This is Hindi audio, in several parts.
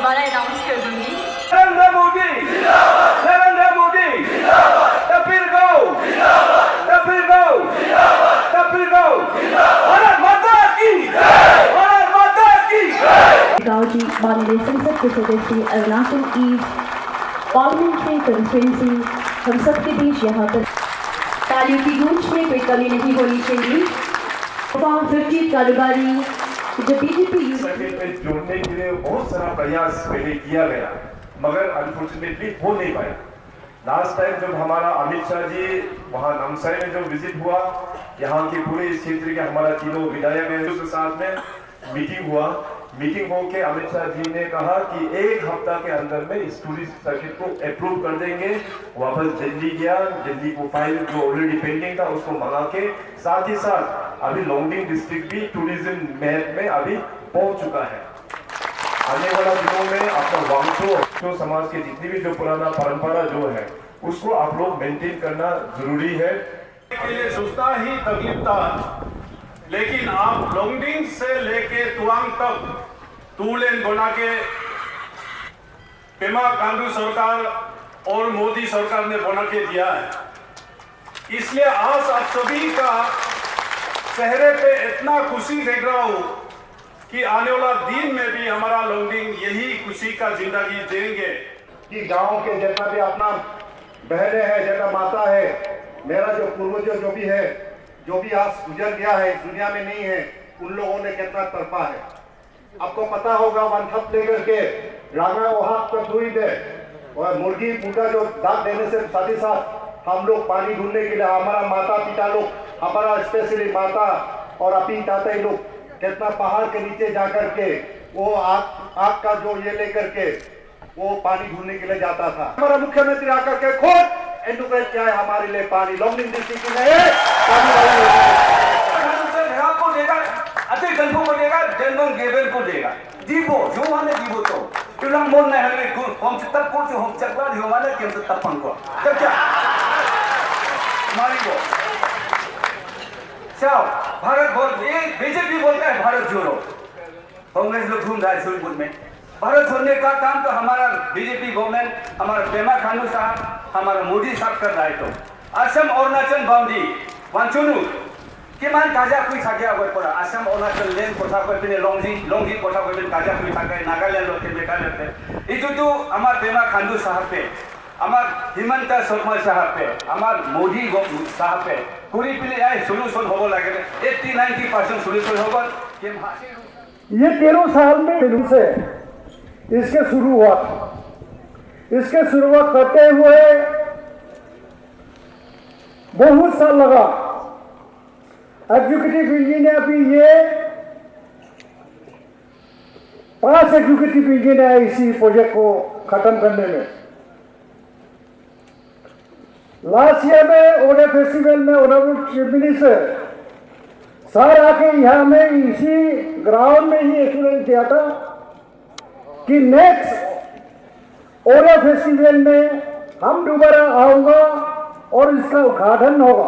दोबारा अनाउंस कर दूंगी। नरेंद्र मोदी जिंदाबाद, नरेंद्र मोदी जिंदाबाद, कपिल गौ जिंदाबाद, कपिल गौ जिंदाबाद, कपिल गौ जिंदाबाद, भारत माता की जय, भारत माता की जय। गांव जी माननीय संसद के सदस्य अरुणाचल ईस्ट पार्लियामेंट्री कंस्टिट्यूंसी हम सबके बीच यहाँ पर तालियों की गूंज में कोई कमी नहीं होनी चाहिए। 50 कारोबारी जो बीजेपी में जोड़ने के लिए बहुत सारा प्रयास पहले किया गया, मगर अनफॉर्चुनेटली हो नहीं पाया। लास्ट टाइम जब हमारा अमित शाह जी वहाँ नामसाई में जो विजिट हुआ, यहाँ के पूरे इस क्षेत्र के हमारा तीनों विधायक के साथ में मीटिंग हुआ। मीटिंग होके अमित शाह जी ने कहा कि 1 हफ्ता के अंदर में इस टूरिस्ट सर्किट को अप्रूव कर देंगे। वापस दिल्ली गया, दिल्ली को फाइल जो ऑलरेडी पेंडिंग था उसको मंगा के, साथ ही साथ अभी लोंगडिंग डिस्ट्रिक्ट भी टूरिज्म महक में अभी पहुंच चुका है। आने वाला दिनों में अपना वांगचो जो समाज के जितनी भी जो पुराना परंपरा जो है उसको आप लोग मेंटेन करना जरूरी है। के लिए सोचता ही तकलीफ था, लेकिन आप लोंगडिंग से लेके तुआंग तक 2 लेन बना के पेमा खांडू सरकार और मोदी सरकार ने बना के दिया है। इसलिए आज आप सभी का चेहरे पे इतना खुशी देख रहा हूं कि आने वाला दिन में भी हमारा लोंगडिंग यही खुशी का जिंदगी देंगे। कि गांव के जितना भी अपना बहने हैं, जितना माता है, मेरा जो पूर्वज जो भी है, जो भी आज गुजर गया है, इस दुनिया में नहीं है, उन लोगों ने कितना तड़पा है। आपको पता होगा, वन थप लेकर के रांगा वहां तक दूरी में और मुर्गी पूजा जो दाग देने से साथ ही साथ हम लोग पानी ढूंढने के लिए हमारा माता पिता लोग, हमारा स्पेशली माता और अपी ताता लोग कितना पहाड़ के नीचे जाकर के वो आग का जो ये लेकर के वो पानी ढूंढने के लिए जाता था। हमारा मुख्यमंत्री आकर के खुद एंडोक्राइन क्या है हमारे लिए पानी लोंगडिंग डिस्ट्रिक्ट में को देगा, अति गल्फों को देगा, जनगण गेबेल को देगा। जीवो जो माने जीवो तो तुलंग मोन नहीं हमें हम तब को जो हम चकला जो माने केम तब तपन को तब क्या मारी वो चाओ भारत बोल ये बीजेपी बोलता है भारत जोड़ो, कांग्रेस लोग घूम रहा है सोनीपत में। भारत छोड़ने का काम तो हमारा बीजेपी गवर्नमेंट, हमारा पेमा खांडू साहब, हमारा मोदी साहब कर रहा है। तो असम अरुणाचल बाउंड्री वांचुनु किमान काजा कुछ थाके अगर पड़ा असम अरुणाचल लेन कोठा को पिने लोंगी कोठा को पिने काजा कुछ थाके नागालैंड लोग के बेकार रहते। इतो तो हमार पेमा खांडू साहब पे, हमार हिमंत शर्मा साहब पे, हमार मोदी साहब पे पूरी पिले आए सोल्यूशन होबो लागे 80-90% सोल्यूशन होबो के ये 13 साल में फिल्म से इसके शुरू हुआ। इसके शुरुआत करते हुए बहुत साल लगा। एग्जीक्यूटिव इंजीनियर भी ये 5 एग्जीक्यूटिव इंजीनियर इसी प्रोजेक्ट को खत्म करने में। लास्ट ईयर में ओडे फेस्टिवल में ऑनरेबल चीफ मिनिस्टर सर आके यहाँ में इसी ग्राउंड में ही एश्योरेंस दिया था कि नेक्स्ट ओडे फेस्टिवल में हम दोबारा आऊंगा और इसका उद्घाटन होगा।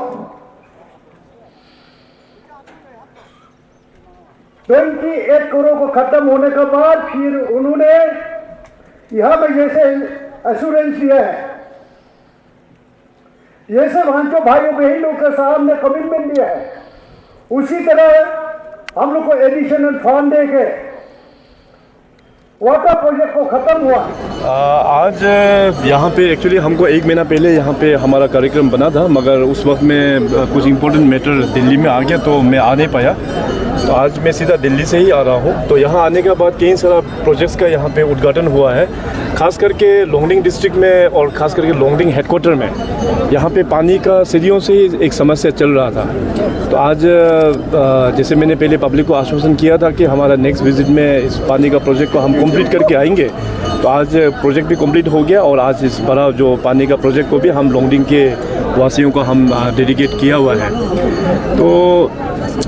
28 करोड़ को खत्म होने के बाद फिर उन्होंने यहाँ पे जैसे एश्योरेंस दिया है, ये सब भांचो भाइयों बहनों के सामने कमिटमेंट दिया है, उसी तरह हम लोग को एडिशनल फंड दे के वाटर प्रोजेक्ट को खत्म हुआ। आज यहाँ पे एक्चुअली हमको 1 महीना पहले यहाँ पे हमारा कार्यक्रम बना था, मगर उस वक्त में कुछ इम्पोर्टेंट मैटर दिल्ली में आ गया तो मैं आ नहीं पाया। तो आज मैं सीधा दिल्ली से ही आ रहा हूँ। तो यहाँ आने के बाद कई सारा प्रोजेक्ट्स का यहाँ पे उद्घाटन हुआ है, खास करके लोंगडिंग डिस्ट्रिक्ट में और ख़ास करके लोंगडिंग हेडक्वार्टर में। यहाँ पे पानी का सदियों से एक समस्या चल रहा था। तो आज जैसे मैंने पहले पब्लिक को आश्वासन किया था कि हमारा नेक्स्ट विजिट में इस पानी का प्रोजेक्ट को हम कंप्लीट करके आएंगे, तो आज प्रोजेक्ट भी कंप्लीट हो गया और आज इस बड़ा जो पानी का प्रोजेक्ट को भी हम लोंगडिंग के वासियों को हम डेडिकेट किया हुआ है। तो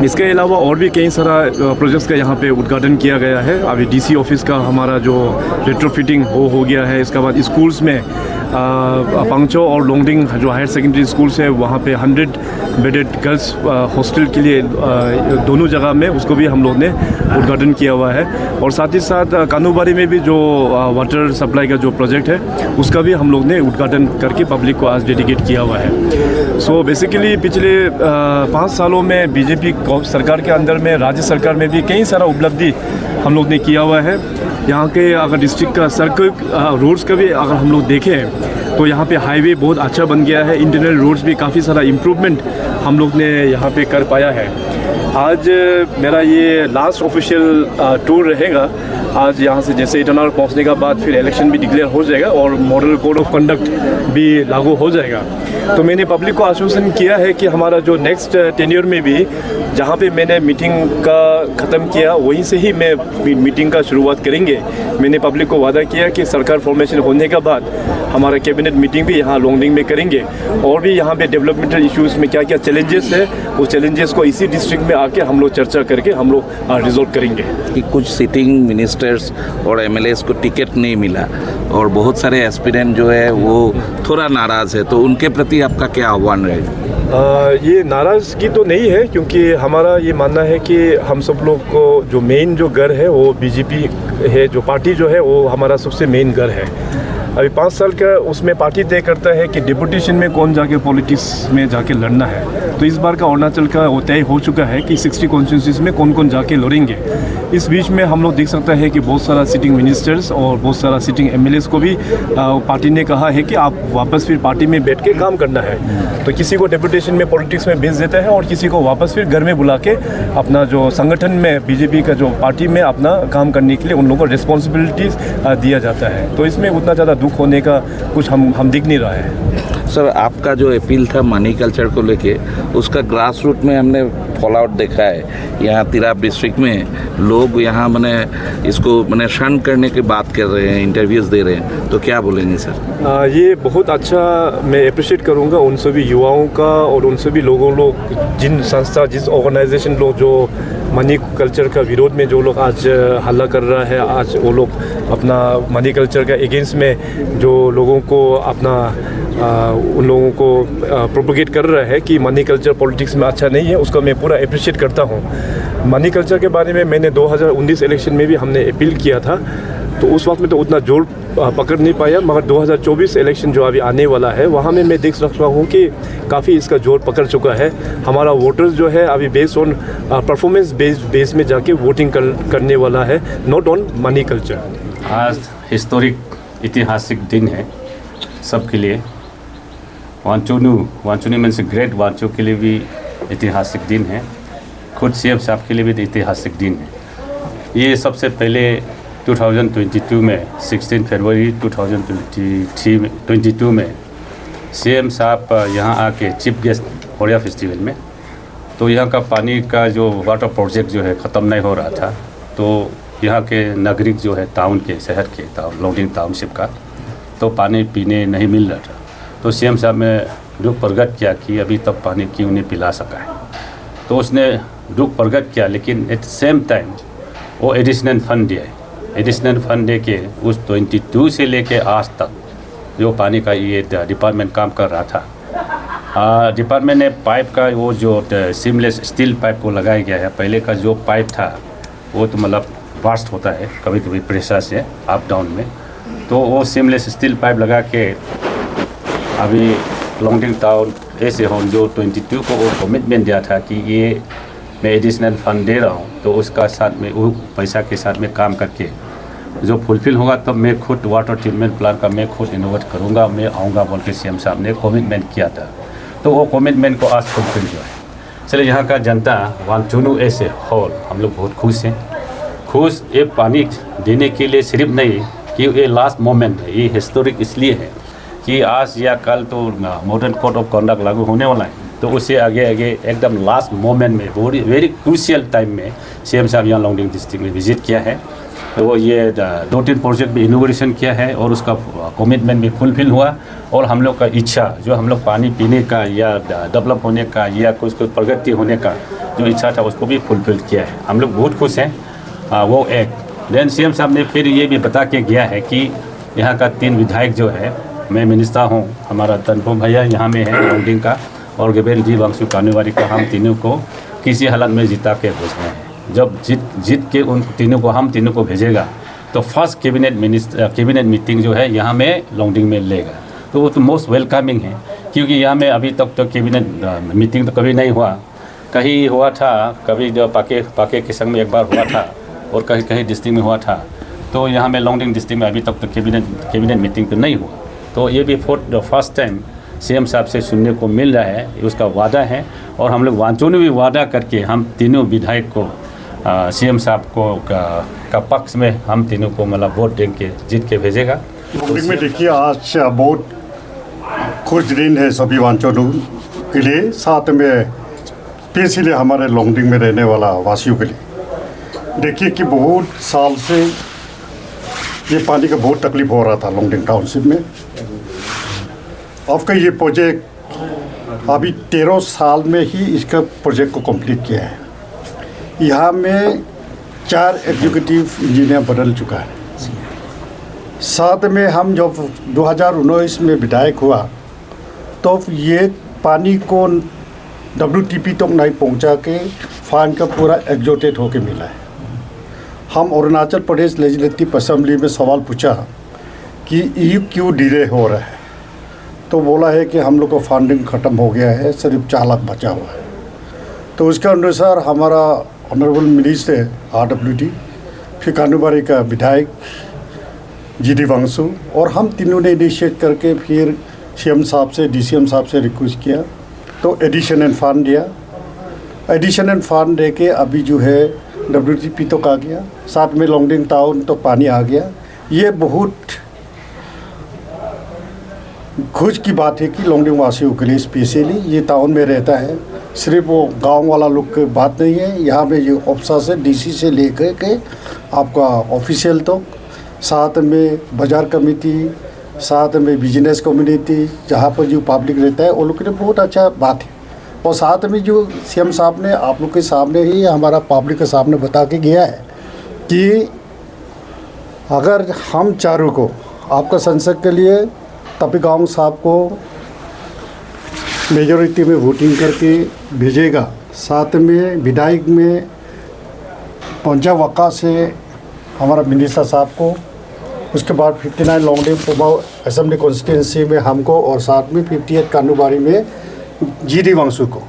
इसके अलावा और भी कई सारा प्रोजेक्ट्स का यहाँ पे उद्घाटन किया गया है। अभी डीसी ऑफिस का हमारा जो रेट्रोफिटिंग हो गया है। इसके बाद स्कूल्स में पंगचो और लोंगडिंग जो हायर सेकेंडरी स्कूल्स है वहाँ पे 100 बेडेड गर्ल्स हॉस्टल के लिए दोनों जगह में उसको भी हम लोग ने उद्घाटन किया हुआ है। और साथ ही साथ कानूबारी में भी जो वाटर सप्लाई का जो प्रोजेक्ट है उसका भी हम लोग ने उद्घाटन करके पब्लिक को आज डेडिकेट किया हुआ है। सो बेसिकली पिछले 5 सालों में बीजेपी सरकार के अंदर में राज्य सरकार में भी कई सारा उपलब्धि हम लोग ने किया हुआ है। यहाँ के अगर डिस्ट्रिक्ट का सड़क रोड्स का भी अगर हम लोग देखें तो यहाँ पे हाईवे बहुत अच्छा बन गया है। इंटरनल रोड्स भी काफ़ी सारा इम्प्रूवमेंट हम लोग ने यहाँ पे कर पाया है। आज मेरा ये लास्ट ऑफिशियल टूर रहेगा। आज यहाँ से जैसे ईटानगर पहुँचने के बाद फिर इलेक्शन भी डिक्लेयर हो जाएगा और मॉडल कोड ऑफ कंडक्ट भी लागू हो जाएगा। तो मैंने पब्लिक को आश्वासन किया है कि हमारा जो नेक्स्ट टेन्योर में भी जहाँ पे मैंने मीटिंग का ख़त्म किया वहीं से ही मैं मीटिंग का शुरुआत करेंगे। मैंने पब्लिक को वादा किया कि सरकार फॉर्मेशन होने के बाद हमारा कैबिनेट मीटिंग भी यहाँ लोंगडिंग में करेंगे और भी यहाँ पे डेवलपमेंटल इश्यूज़ में क्या क्या चैलेंजेस है वो चैलेंजेस को इसी डिस्ट्रिक्ट में आके हम लोग चर्चा करके हम लोग रिजॉल्व करेंगे। कि कुछ सिटिंग मिनिस्टर्स और एमएलएस को टिकट नहीं मिला और बहुत सारे एस्पिरेंट जो है वो थोड़ा नाराज़ है, तो उनके प्रति आपका क्या आह्वान रहेगा? ये नाराज़गी तो नहीं है क्योंकि हमारा ये मानना है कि हम सब लोग को जो मेन जो घर है वो बीजेपी है। जो पार्टी जो है वो हमारा सबसे मेन घर है। अभी 5 साल का उसमें पार्टी तय करता है कि डिप्यूटेशन में कौन जाके पॉलिटिक्स में जाके लड़ना है। तो इस बार का अरुणाचल का वो तय हो चुका है कि 60 कॉन्स्टिट्यूंसीज में कौन कौन जाके लड़ेंगे। इस बीच में हम लोग देख सकते हैं कि बहुत सारा सिटिंग मिनिस्टर्स और बहुत सारा सिटिंग एमएलएस को भी पार्टी ने कहा है कि आप वापस फिर पार्टी में बैठ के काम करना है। तो किसी को डेप्यूटेशन में पॉलिटिक्स में भेज देता है और किसी को वापस फिर घर में बुला के अपना जो संगठन में बीजेपी का जो पार्टी में अपना काम करने के लिए उन लोगों को रिस्पॉन्सिबिलिटीज़ दिया जाता है। तो इसमें उतना ज़्यादा दुख होने का कुछ हम दिख नहीं रहा है। सर, आपका जो अपील था मनी कल्चर को लेके उसका ग्रास रूट में हमने फॉल आउट देखा है। यहाँ तिराप डिस्ट्रिक्ट में लोग यहाँ इसको शर्न करने की बात कर रहे हैं, इंटरव्यूज़ दे रहे हैं, तो क्या बोलेंगे सर? ये बहुत अच्छा मैं अप्रिशिएट करूँगा उन सभी युवाओं का और उन सभी लोग जिन संस्था जिस ऑर्गेनाइजेशन लोग जो मनी कल्चर का विरोध में जो लोग आज हल्ला कर रहा है। आज वो लोग अपना मनी कल्चर का अगेंस्ट में जो लोगों को अपना उन लोगों को प्रोपोगेट कर रहा है कि मनी कल्चर पॉलिटिक्स में अच्छा नहीं है, उसका मैं पूरा अप्रिशिएट करता हूँ। मनी कल्चर के बारे में मैंने 2019 इलेक्शन में भी हमने अपील किया था, तो उस वक्त में तो उतना जोर पकड़ नहीं पाया, मगर 2024 इलेक्शन जो अभी आने वाला है वहाँ में मैं देख सकता हूँ कि काफ़ी इसका जोर पकड़ चुका है। हमारा वोटर्स जो है अभी बेस्ड ऑन परफॉर्मेंस बेस में जाके वोटिंग करने वाला है, नॉट ऑन मनी कल्चर। आज हिस्टोरिक ऐतिहासिक दिन है सबके लिए। वांचुनी मीन्स ग्रेट वांचू के लिए भी ऐतिहासिक दिन है, खुद सीएम साहब के लिए भी ऐतिहासिक दिन है। ये सबसे पहले 2022 में 16 फरवरी 2022 में सीएम साहब यहाँ आके चीफ गेस्ट होरिया फेस्टिवल में, तो यहाँ का पानी का जो वाटर प्रोजेक्ट जो है ख़त्म नहीं हो रहा था, तो यहाँ के नागरिक जो है टाउन के शहर के लोंगडिंग टाउनशिप का तो पानी पीने नहीं मिल रहा था। तो सीएम साहब ने दुख प्रकट किया कि अभी तक पानी क्यों नहीं पिला सका है। तो उसने दुख प्रकट किया, लेकिन एट सेम टाइम वो एडिशनल फंड दिया है। एडिशनल फंड दे के उस 22 से लेके आज तक जो पानी का ये डिपार्टमेंट काम कर रहा था। डिपार्टमेंट ने पाइप का वो जो सीमलेस स्टील पाइप को लगाया गया है। पहले का जो पाइप था वो तो मतलब बास्ट होता है कभी कभी प्रेशर से अप डाउन में, तो वो सीमलेस स्टील पाइप लगा के अभी लोंगडिंग टाउन ऐसे हो जो 22 को वो कमिटमेंट दिया था कि ये मैं एडिशनल फंड दे रहा हूँ, तो उसका साथ में वो पैसा के साथ में काम करके जो फुलफिल होगा तब मैं खुद वाटर ट्रीटमेंट प्लांट का मैं खुद इनोवेट करूँगा, मैं आऊँगा बोल के सीएम साहब ने कमिटमेंट किया था। तो वो कमिटमेंट को आज फुलफिल जो है। चलिए यहाँ का जनता वांचुनु ऐसे होल हम लोग बहुत खुश हैं। खुश ये पानी देने के लिए सिर्फ नहीं कि ये लास्ट मोमेंट है, ये हिस्टोरिक इसलिए है कि आज या कल तो मॉडर्न कोड ऑफ कंडक्ट लागू होने वाला है, तो उससे आगे एकदम लास्ट मोमेंट में वेरी क्रूशियल टाइम में सीएम साहब यहाँ लोंगडिंग डिस्ट्रिक्ट में विजिट किया है। तो वो ये 2-3 प्रोजेक्ट भी इनोग्रेशन किया है और उसका कमिटमेंट भी फुलफिल हुआ। और हम लोग का इच्छा जो हम लोग पानी पीने का या डेवलप होने का या कुछ प्रगति होने का जो इच्छा था उसको भी फुलफिल किया है। हम लोग बहुत खुश हैं। वो एक देन सीएम साहब ने फिर ये भी बता के गया है कि यहाँ का 3 विधायक जो है, मैं मिनिस्टर हूँ, हमारा तनपुर भैया यहाँ में है लोंगडिंग का, और गेबेल जी वांगसू कानूवारी का, हम तीनों को किसी हालत में जिता के भेजना है। जब जीत के उन तीनों को हम तीनों को भेजेगा तो फर्स्ट कैबिनेट मीटिंग जो है यहाँ में लोंगडिंग में लेगा। तो वो तो मोस्ट वेलकमिंग है, क्योंकि यहाँ में अभी तक तो कैबिनेट मीटिंग तो कभी नहीं हुआ। कहीं हुआ था, कभी जो पाके के संग में एक बार हुआ था, और कहीं कहीं डिस्ट्रिक्ट में हुआ था। तो यहाँ में लोंगडिंग डिस्ट्रिक्ट में अभी तक तो कैबिनेट मीटिंग तो नहीं हुआ। तो ये भी फर्स्ट टाइम सीएम साहब से सुनने को मिल रहा है, उसका वादा है। और हम लोग वांचो ने भी वादा करके हम तीनों विधायक को सीएम साहब को का पक्ष में हम तीनों को मतलब वोट दे के जीत के भेजेगा। लोंगडिंग में देखिए आज बहुत खुश दिन है सभी वांचो के लिए, साथ में स्पेशली हमारे लोंगडिंग में रहने वाला वासियों के लिए। देखिए कि बहुत साल से ये पानी का बहुत तकलीफ हो रहा था लोंगडिंग टाउनशिप में। आपका ये प्रोजेक्ट अभी 13 साल में ही इसका प्रोजेक्ट को कंप्लीट किया है। यहाँ में 4 एग्जीक्यूटिव इंजीनियर बदल चुका है। साथ में हम जब 2019 में विधायक हुआ तो ये पानी को WTP तक नहीं पहुँचा के फांड का पूरा एग्जॉटेड होके मिला है। हम अरुणाचल प्रदेश लेजिस्लेटिव असेंबली में सवाल पूछा कि ये क्यों डिले हो रहा है, तो बोला है कि हम लोग का फंडिंग ख़त्म हो गया है, सिर्फ 4 लाख बचा हुआ है। तो उसके अनुसार हमारा ऑनरेबल मिनिस्टर RWD, फिर कानूबारी का विधायक GD वांगसू और हम तीनों ने इनिशिएट करके फिर CM साहब से DCM साहब से रिक्वेस्ट किया, तो एडिशन एंड फंड दिया। एडिशन एंड फंड दे के अभी जो है WTP तो आ गया, साथ में लोंगडिंग टाउन तो पानी आ गया। ये बहुत खुश की बात है कि लोंगडिंग वासियों के लिए स्पेशली ये टाउन में रहता है, सिर्फ वो गांव वाला लोग की बात नहीं है। यहाँ पे ये ऑफिसर से DC से लेकर के आपका ऑफिशियल तो साथ में बाज़ार कमेटी, साथ में बिजनेस कम्युनिटी, जहाँ पर जो पब्लिक रहता है वो लोग के लिए बहुत अच्छा बात है। और साथ में जो CM साहब ने आप लोग के सामने ही हमारा पब्लिक के सामने बता के गया है कि अगर हम चारों को आपका संसद के लिए तपिगांव साहब को मेजॉरिटी में वोटिंग करके भेजेगा, साथ में विधायक में पंचावक्का से हमारा मिनिस्टर साहब को, उसके बाद 59 लोंगडिंग पोबाव असेंबली कॉन्स्टिट्यूंसी में हमको, और साथ में 58 कानूबारी में GD वांगसू को,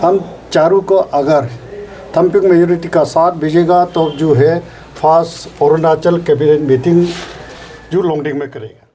हम चारों को अगर थम्पिंग मेजॉरिटी का साथ भेजेगा तो जो है फास्ट अरुणाचल कैबिनेट मीटिंग जो लोंगडिंग में करेगा।